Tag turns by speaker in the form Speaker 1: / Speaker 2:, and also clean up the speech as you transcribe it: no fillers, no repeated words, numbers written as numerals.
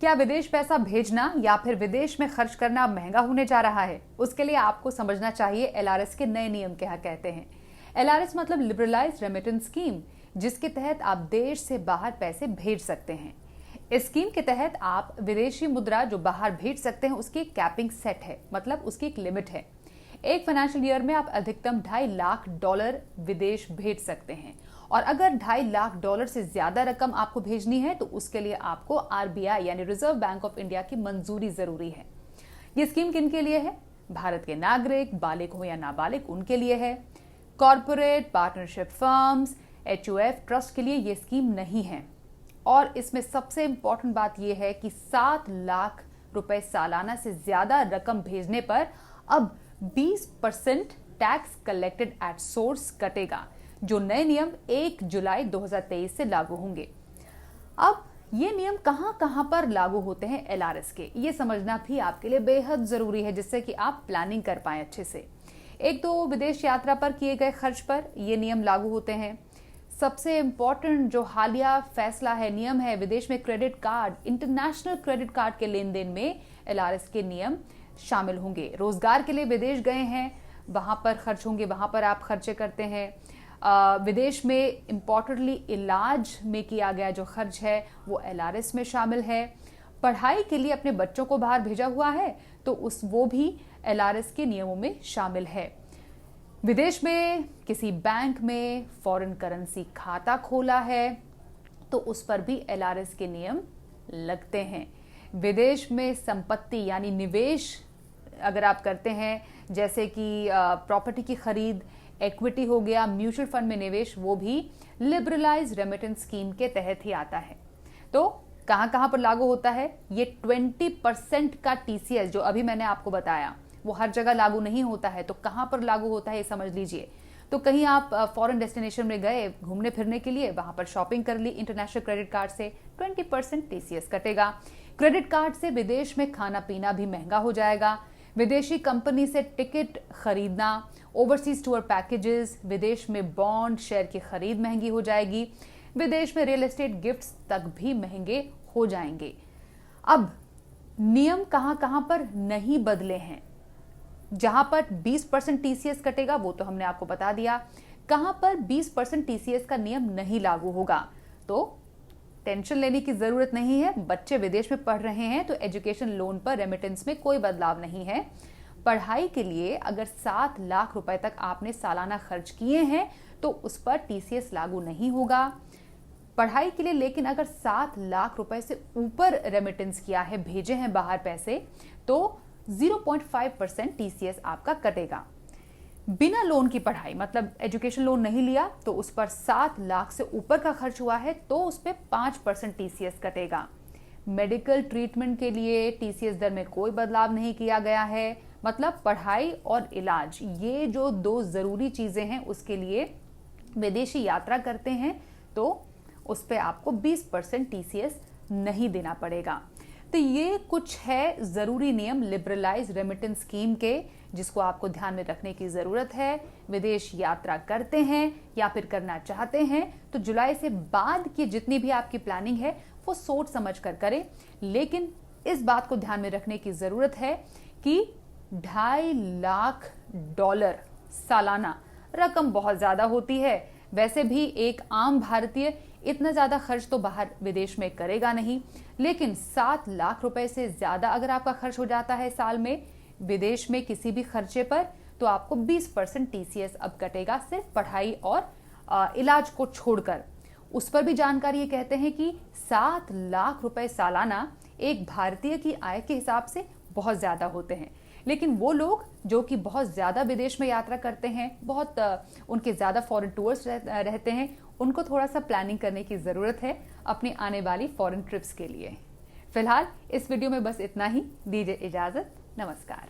Speaker 1: क्या विदेश पैसा भेजना या फिर विदेश में खर्च करना महंगा होने जा रहा है? उसके लिए आपको समझना चाहिए एलआरएस के नए नियम क्या कहते हैं। एलआरएस मतलब लिबरलाइज्ड रेमिटेंस स्कीम, जिसके तहत आप देश से बाहर पैसे भेज सकते हैं। इस स्कीम के तहत आप विदेशी मुद्रा जो बाहर भेज सकते हैं उसकी कैपिंग सेट है, मतलब उसकी एक लिमिट है। एक फाइनेंशियल ईयर में आप अधिकतम $2.5 लाख विदेश भेज सकते हैं, और अगर $2.5 लाख से ज्यादा रकम आपको भेजनी है तो उसके लिए आपको आरबीआई यानी रिजर्व बैंक ऑफ इंडिया की मंजूरी जरूरी है। ये स्कीम किन के लिए है? भारत के नागरिक, बालिग हो या नाबालिग, उनके लिए है। Corporate, partnership firms, HUF, trust के लिए ये स्कीम नहीं है। और इसमें सबसे इंपॉर्टेंट बात यह है कि 7 लाख रुपए सालाना से ज्यादा रकम भेजने पर अब 20% टैक्स कलेक्टेड एट सोर्स कटेगा, जो नए नियम 1 जुलाई 2023 से लागू होंगे। अब ये नियम कहां कहां पर लागू होते हैं एलआरएस के, ये समझना भी आपके लिए बेहद जरूरी है, जिससे कि आप प्लानिंग कर पाए अच्छे से। एक तो विदेश यात्रा पर किए गए खर्च पर ये नियम लागू होते हैं। सबसे इंपॉर्टेंट जो हालिया फैसला है, नियम है, विदेश में credit card, international credit card के लेन देन में एलआरएस के नियम शामिल होंगे। रोजगार के लिए विदेश गए हैं, वहां पर खर्च होंगे, वहां पर आप खर्चे करते हैं। विदेश में इंपॉर्टेंटली इलाज में किया गया जो खर्च है वो एलआरएस में शामिल है। पढ़ाई के लिए अपने बच्चों को बाहर भेजा हुआ है तो वो भी एलआरएस के नियमों में शामिल है। विदेश में किसी बैंक में फॉरेन करेंसी खाता खोला है तो उस पर भी एलआरएस के नियम लगते हैं। विदेश में संपत्ति यानी निवेश अगर आप करते हैं, जैसे कि प्रॉपर्टी की खरीद, इक्विटी हो गया, म्यूचुअल फंड में निवेश, वो भी लिबरलाइज्ड रेमिटेंस स्कीम के तहत ही आता है। तो कहां कहां पर लागू होता है? ये 20% का टीसीएस जो अभी मैंने आपको बताया वो हर जगह लागू नहीं होता है। तो कहां पर लागू होता है ये समझ लीजिए। तो कहीं आप फॉरेन डेस्टिनेशन में गए घूमने फिरने के लिए, वहां पर शॉपिंग कर ली इंटरनेशनल क्रेडिट कार्ड से, 20% टीसीएस कटेगा। क्रेडिट कार्ड से विदेश में खाना पीना भी महंगा हो जाएगा। विदेशी कंपनी से टिकट खरीदना, ओवरसीज टूर पैकेजेस, विदेश में बॉन्ड शेयर की खरीद महंगी हो जाएगी। विदेश में रियल एस्टेट गिफ्ट्स तक भी महंगे हो जाएंगे। अब नियम कहां कहां पर नहीं बदले हैं। जहां पर 20% टीसीएस कटेगा वो तो हमने आपको बता दिया। कहां पर 20% टीसीएस का नियम नहीं लागू होगा, तो टेंशन लेने की जरूरत नहीं है। बच्चे विदेश में पढ़ रहे हैं तो एजुकेशन लोन पर रेमिटेंस में कोई बदलाव नहीं है। पढ़ाई के लिए अगर 7 लाख रुपए तक आपने सालाना खर्च किए हैं तो उस पर टीसीएस लागू नहीं होगा। पढ़ाई के लिए लेकिन अगर 7 लाख रुपए से ऊपर रेमिटेंस किया है, भेजे हैं बाहर पैसे, तो 0.5% टीसीएस आपका कटेगा। बिना लोन की पढ़ाई मतलब एजुकेशन लोन नहीं लिया तो उस पर 7 लाख से ऊपर का खर्च हुआ है तो उस पर 5% टीसीएस कटेगा। मेडिकल ट्रीटमेंट के लिए टीसीएस दर में कोई बदलाव नहीं किया गया है। मतलब पढ़ाई और इलाज, ये जो 2 जरूरी चीजें हैं, उसके लिए विदेशी यात्रा करते हैं तो उस पर आपको 20% टीसीएस नहीं देना पड़ेगा। तो ये कुछ है जरूरी नियम लिबरलाइज्ड रेमिटेंस स्कीम के, जिसको आपको ध्यान में रखने की जरूरत है। विदेश यात्रा करते हैं या फिर करना चाहते हैं तो जुलाई से बाद की जितनी भी आपकी प्लानिंग है वो सोच समझ कर करें। लेकिन इस बात को ध्यान में रखने की जरूरत है कि $2.5 लाख सालाना रकम बहुत ज्यादा होती है। वैसे भी एक आम भारतीय इतना ज्यादा खर्च तो बाहर विदेश में करेगा नहीं, लेकिन 7 लाख रुपए से ज्यादा अगर आपका खर्च हो जाता है साल में विदेश में किसी भी खर्चे पर, तो आपको 20% टीसीएस अब कटेगा, सिर्फ पढ़ाई और इलाज को छोड़कर। उस पर भी जानकारी ये कहते हैं कि 7 लाख रुपए सालाना एक भारतीय की आय के हिसाब से बहुत ज्यादा होते हैं। लेकिन वो लोग जो कि बहुत ज्यादा विदेश में यात्रा करते हैं, बहुत उनके ज्यादा फॉरेन टूर्स रहते हैं, उनको थोड़ा सा प्लानिंग करने की जरूरत है अपनी आने वाली फॉरेन ट्रिप्स के लिए। फिलहाल इस वीडियो में बस इतना ही। दीजिए इजाजत, नमस्कार।